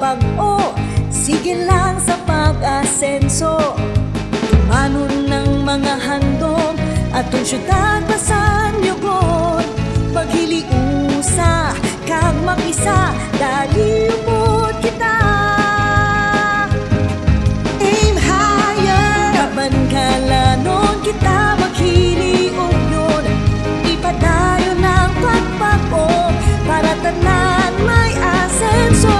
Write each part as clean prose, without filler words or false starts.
bag-o, sige lang sa pag-asenso. Tumanon ng mga handom atong syudad pasan yugon. Paghiliusa kag makisa, dali upod kita. Aim higher, kaban kalanon kita maghiliog yun. Ipadayon ng pagpag-o para tanan may asenso.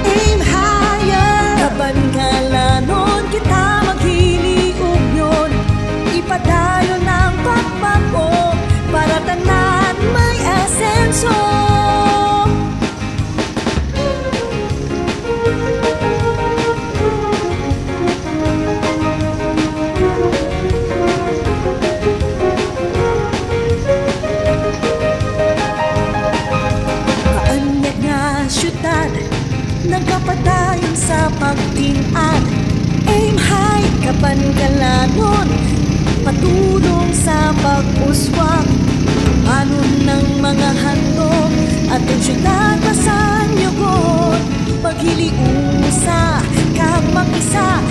Aim higher, kaban kalanon kita maghiliog yun. Ipadayon ng pagpag-o para tanan may asenso. Kaanyag nga syudad, nagkapadayon sa pagtinad. Aim high, kaban kalanon, patulong sa pag-uswag. Anon ng mga handom atong syudad pasan yugon. Paghiliusa kag makisa,